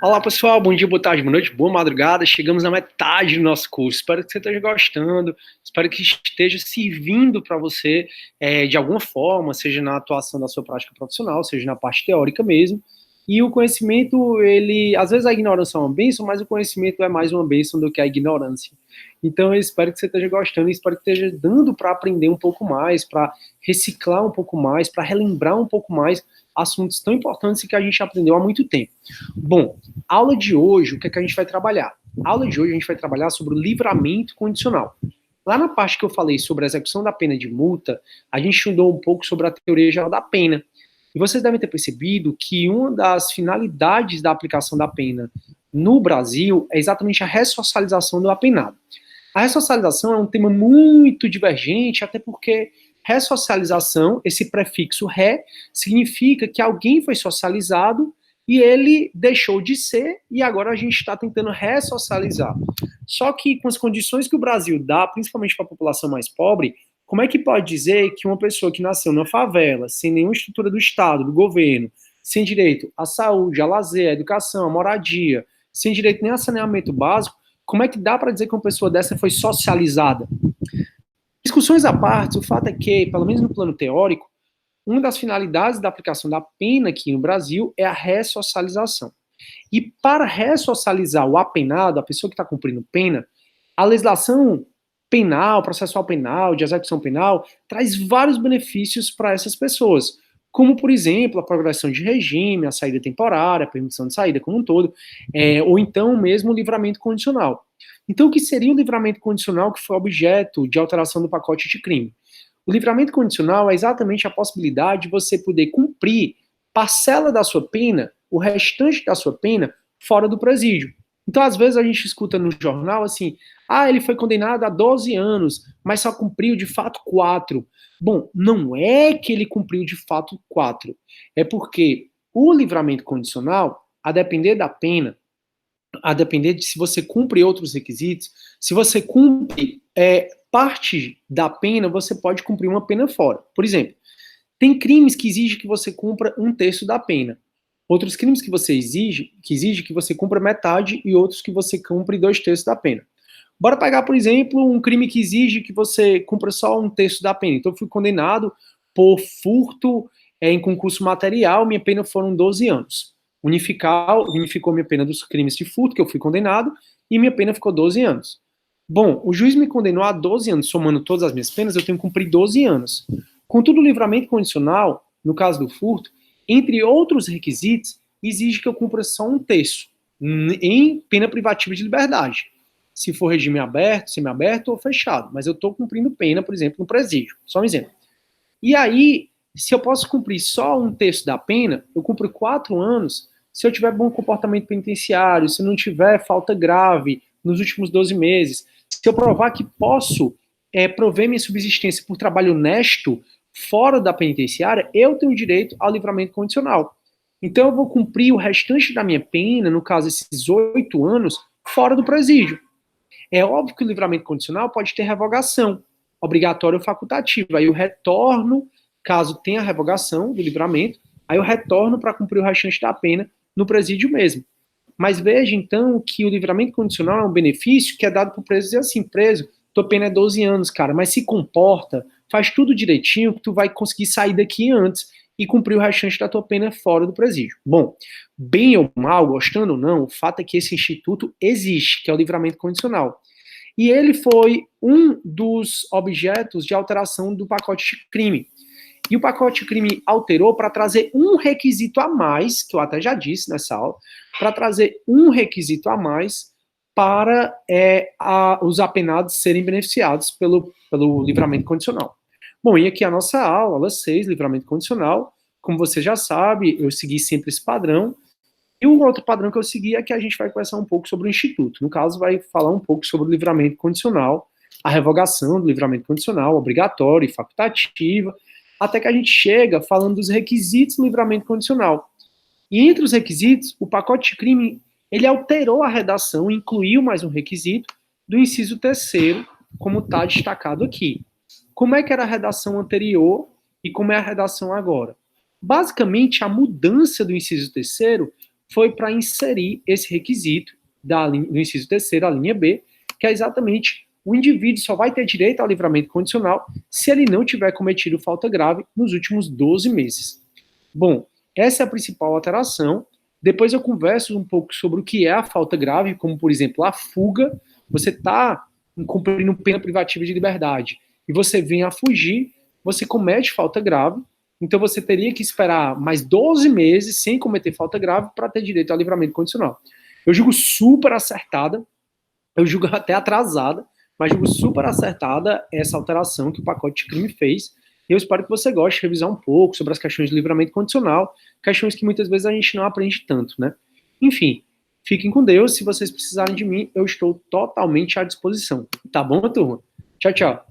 Olá pessoal, bom dia, boa tarde, boa noite, boa madrugada. Chegamos na metade do nosso curso. Espero que você esteja gostando, espero que esteja servindo para você de alguma forma, seja na atuação da sua prática profissional, seja na parte teórica mesmo. E o conhecimento, ele, às vezes a ignorância é uma bênção, mas o conhecimento é mais uma bênção do que a ignorância. Então eu espero que você esteja gostando e espero que esteja dando para aprender um pouco mais, para reciclar um pouco mais, para relembrar um pouco mais assuntos tão importantes que a gente aprendeu há muito tempo. Bom, aula de hoje, o que é que a gente vai trabalhar? A aula de hoje a gente vai trabalhar sobre o livramento condicional. Lá na parte que eu falei sobre a execução da pena de multa, a gente estudou um pouco sobre a teoria geral da pena. E vocês devem ter percebido que uma das finalidades da aplicação da pena no Brasil é exatamente a ressocialização do apenado. A ressocialização é um tema muito divergente, até porque ressocialização, esse prefixo ré, significa que alguém foi socializado e ele deixou de ser e agora a gente está tentando ressocializar. Só que com as condições que o Brasil dá, principalmente para a população mais pobre, como é que pode dizer que uma pessoa que nasceu na favela, sem nenhuma estrutura do Estado, do governo, sem direito à saúde, a lazer, à educação, à moradia, sem direito nem a saneamento básico, como é que dá para dizer que uma pessoa dessa foi socializada? Discussões à parte, o fato é que, pelo menos no plano teórico, uma das finalidades da aplicação da pena aqui no Brasil é a ressocialização. E para ressocializar o apenado, a pessoa que está cumprindo pena, a legislação penal, processual penal, de execução penal, traz vários benefícios para essas pessoas, como, por exemplo, a progressão de regime, a saída temporária, a permissão de saída como um todo, ou então mesmo o livramento condicional. Então, o que seria o livramento condicional que foi objeto de alteração do pacote de crime? O livramento condicional é exatamente a possibilidade de você poder cumprir parcela da sua pena, o restante da sua pena, fora do presídio. Então, às vezes, a gente escuta no jornal assim, ele foi condenado a 12 anos, mas só cumpriu de fato 4. Bom, não é que ele cumpriu de fato 4. É porque o livramento condicional, a depender da pena, a depender de se você cumpre outros requisitos, se você cumpre parte da pena, você pode cumprir uma pena fora. Por exemplo, tem crimes que exigem que você cumpra 1/3 da pena. Outros crimes que você exige que você cumpra metade e outros que você cumpre 2/3 da pena. Bora pegar, por exemplo, um crime que exige que você cumpra só 1/3 da pena. Então, eu fui condenado por furto em concurso material, minha pena foram 12 anos. Unificou minha pena dos crimes de furto, que eu fui condenado, e minha pena ficou 12 anos. Bom, o juiz me condenou a 12 anos, somando todas as minhas penas, eu tenho que cumprir 12 anos. Contudo, o livramento condicional, no caso do furto, entre outros requisitos, exige que eu cumpra só 1/3 em pena privativa de liberdade. Se for regime aberto, semiaberto ou fechado. Mas eu estou cumprindo pena, por exemplo, no presídio. Só um exemplo. E aí, se eu posso cumprir só 1/3 da pena, eu cumpro 4 anos se eu tiver bom comportamento penitenciário, se não tiver falta grave nos últimos 12 meses, se eu provar que posso prover minha subsistência por trabalho honesto fora da penitenciária, eu tenho direito ao livramento condicional. Então eu vou cumprir o restante da minha pena, no caso esses 8 anos, fora do presídio. É óbvio que o livramento condicional pode ter revogação, obrigatória ou facultativa. Aí eu retorno, caso tenha revogação do livramento, aí eu retorno para cumprir o restante da pena no presídio mesmo. Mas veja, então, que o livramento condicional é um benefício que é dado para o preso dizer assim, preso, tua pena é 12 anos, cara, mas se comporta, faz tudo direitinho, que tu vai conseguir sair daqui antes e cumprir o restante da tua pena fora do presídio. Bom, bem ou mal, gostando ou não, o fato é que esse instituto existe, que é o livramento condicional. E ele foi um dos objetos de alteração do pacote de crime. E o pacote de crime alterou para trazer um requisito a mais, que eu até já disse nessa aula, para trazer um requisito a mais para os apenados serem beneficiados pelo livramento condicional. Bom, e aqui a nossa aula 6, livramento condicional. Como você já sabe, eu segui sempre esse padrão. E o outro padrão que eu segui é que a gente vai conversar um pouco sobre o Instituto. No caso, vai falar um pouco sobre o livramento condicional, a revogação do livramento condicional, obrigatória e facultativa, até que a gente chega falando dos requisitos do livramento condicional. E entre os requisitos, o pacote de crime, ele alterou a redação, incluiu mais um requisito do inciso 3º, como está destacado aqui. Como é que era a redação anterior e como é a redação agora? Basicamente, a mudança do inciso 3º foi para inserir esse requisito do inciso terceiro, a linha B, que é exatamente o indivíduo só vai ter direito ao livramento condicional se ele não tiver cometido falta grave nos últimos 12 meses. Bom, essa é a principal alteração. Depois eu converso um pouco sobre o que é a falta grave, como, por exemplo, a fuga. Você está cumprindo pena privativa de liberdade e você vem a fugir, você comete falta grave, então você teria que esperar mais 12 meses sem cometer falta grave para ter direito ao livramento condicional. Eu julgo super acertada, eu julgo até atrasada, mas julgo super acertada essa alteração que o pacote de crime fez. Eu espero que você goste de revisar um pouco sobre as questões de livramento condicional, questões que muitas vezes a gente não aprende tanto, né? Enfim, fiquem com Deus. Se vocês precisarem de mim, eu estou totalmente à disposição. Tá bom, turma? Tchau, tchau.